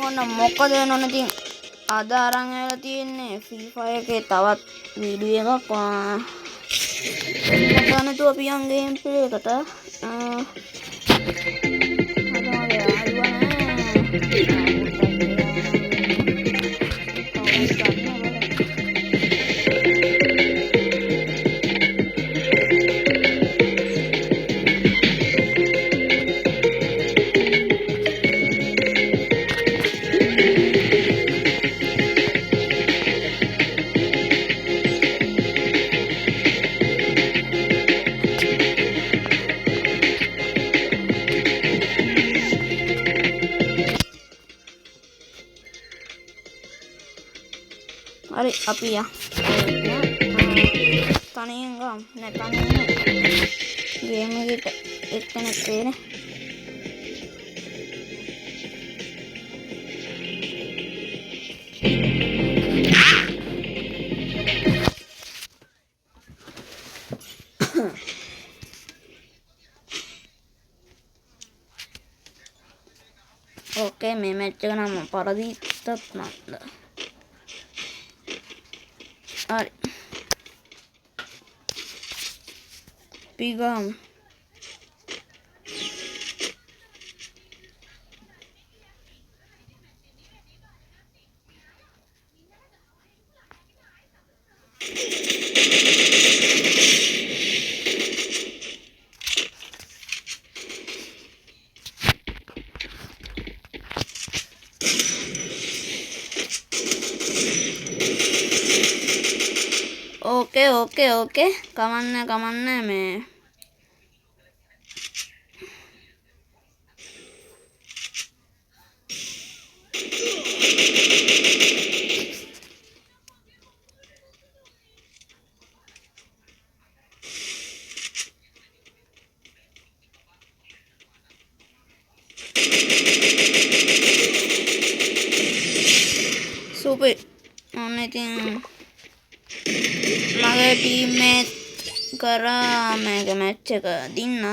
ඔන්න මොකද වෙනවද ඉතින් අද අරන් ඇවිල්ලා තියෙන්නේ ෆ්‍රී ෆයර් එකේ තවත් වීඩියෝ එකක් මොකද නැතුව අපි යන් ගේම් ප්ලේ එකට හරි අපි තනියෙන් ගමු නෑ තනියෙන් ගේම් එකට එක්කෙනෙක් වෙන්නේ ඕකේ මේ මැච් එක නම් පරදීත්තත් නන්ද හරි පිගම් ඕකේ කමන්න මේ සුපර් ඔන්න ඉතින් මගේ ටීම්මේට් කරා මේක මැච් එක දින්න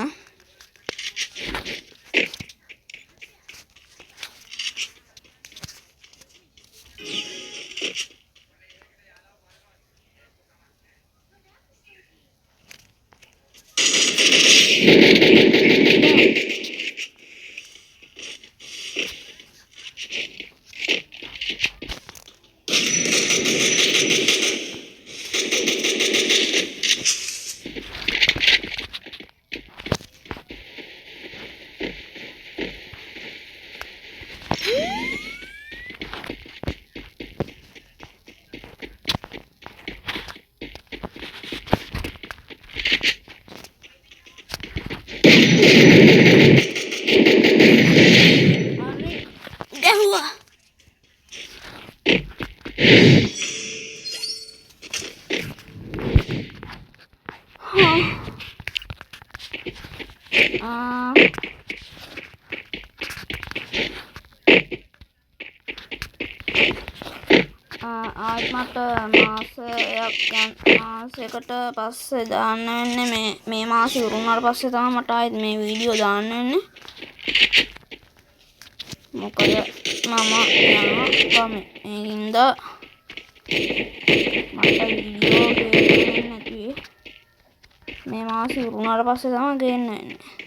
ආත් මට මාසයකට පස්සේ දාන්න වෙන්නේ මේ මාසෙ ඉවරුනාට පස්සේ තමයි මට ආයෙත් මේ වීඩියෝ දාන්න වෙන්නේ මොකද මම යනවා ඒකින්ද මට වීඩියෝ ගේන්න නැති මේ මාසෙ ඉවරුනාට පස්සේ තමයි ගේන්න වෙන්නේ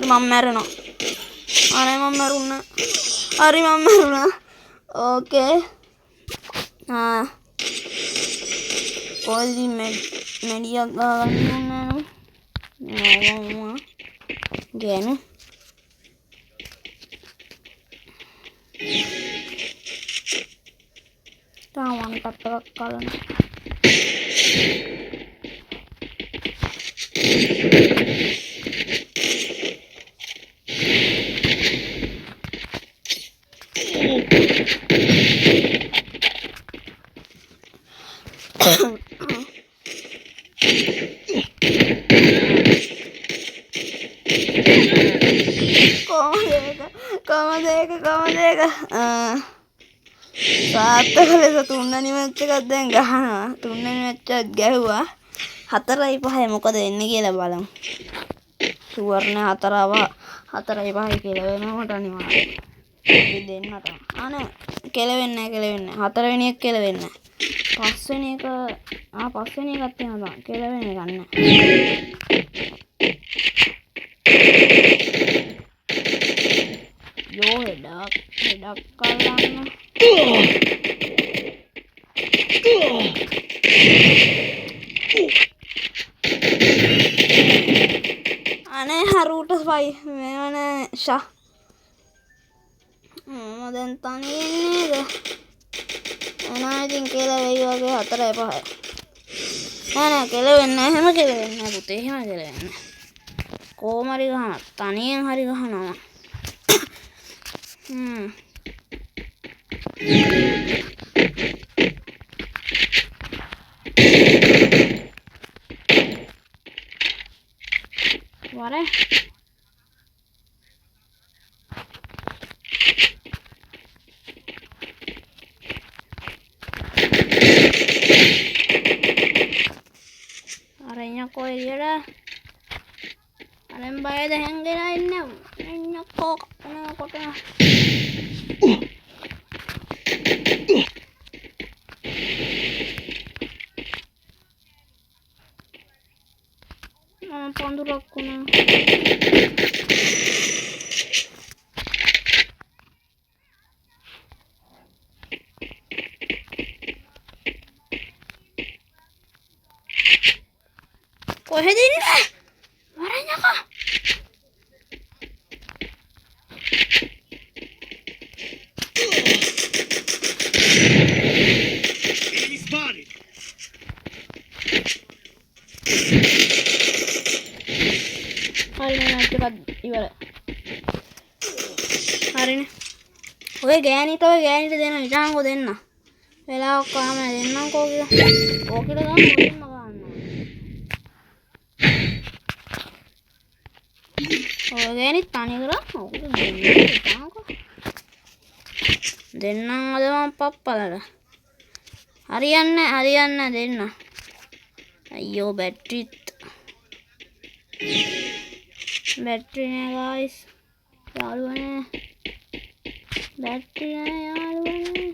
මම මැරෙනවා අනේ මම මැරුණා හරි මම මැරුණා ඕකේ කොල්ලි මෙඩියක් ගන්න ඕනේ ගෑනු තාම ටප්පක් කලන කොහමද ඒක සාර්ථක ලෙස තුන්වෙනි මැච් එකක් දැන් ගහනවා. තුන්වෙනි මැච් එකත් ගැහුවා. 4-5 මොකද වෙන්නේ කියලා බලමු. සුවර්ණ 4-5 කියලා වෙනවට අනිවාර්යයෙන්. අපි දෙන්නට. අනේ කෙලවෙන්නේ නැහැ. හතරවෙනි එක කෙලවෙන්නේ නැහැ. පස්වෙනි එකක් තියෙනවා. කෙලවෙන්නේ නැහැ. යෝ හෙඩක් කල්ලන්න. අනේ හරුට ස්පයි මේවනේ ෂා මම දැන් තනියෙන් නේද එනවා ඉතින් කියලා වෙයි වගේ 4-5 නෑ කෙලවෙන්නේ නැහැ හැම කෙලවෙන්නේ නැහැ පුතේ එහෙම කෙලවෙන්නේ කොහොම හරි ගහනවා තනියෙන් හරි ගහනවා What? Arenya ko ira. Arem bayad hangera inna. Inna ko ana ko ta. Pandurakkuna. කොහෙද ඉන්නේ? වරඤ්ඤකෝ. හරිනේ. ඔය ගෑනිට දෙන්න ඉතාලකෝ දෙන්න. වෙලාවක් කාම දෙන්නම්කෝ කියලා. ඕකෙට ගන්න මුලින්ම ගන්නවා. ඔය ගෑනිත් තනි කරා ඕකෙට දෙන්න ඉතාලකෝ. දෙන්නම් අද මම පප්පලට. හරියන්නේ දෙන්න. අයියෝ බැටරිත් बैटरी नहीं गाइस යාළුවනේ बैटरी नहीं යාළුවනේ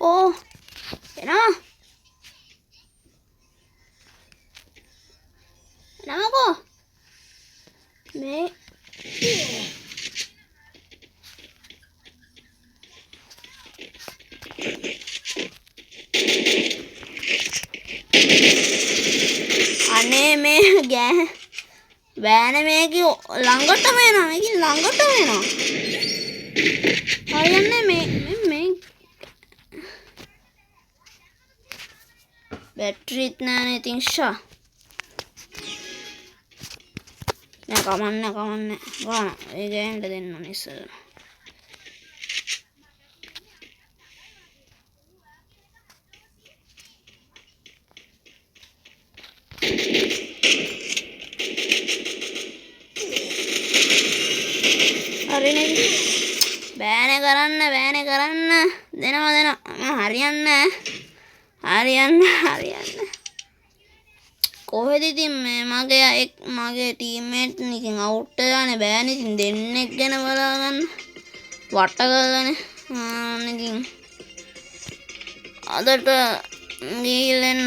oh එනවා නමකෝ මේ අනේ මේ බෑන මේක ළඟටම එනවා හරියන්නේ මේ බැටරිත් නෑනේ ඉතින් ෂා නෑ කමන්න ගන්න ඒ ගෑනට දෙන්න ඕනේ ඉස්සර හරිනේ බෑනේ කරන්න දෙනවා හරියන්නේ කොහෙද ඉතින් මේ මගේ ටීම්මේට් නිකන් අවුට් වෙලානේ බෑනේ ඉතින් දෙන්නෙක් ගැන බලාගන්න වට කරලානේ ඉතින් අදට ගිහින් එන්න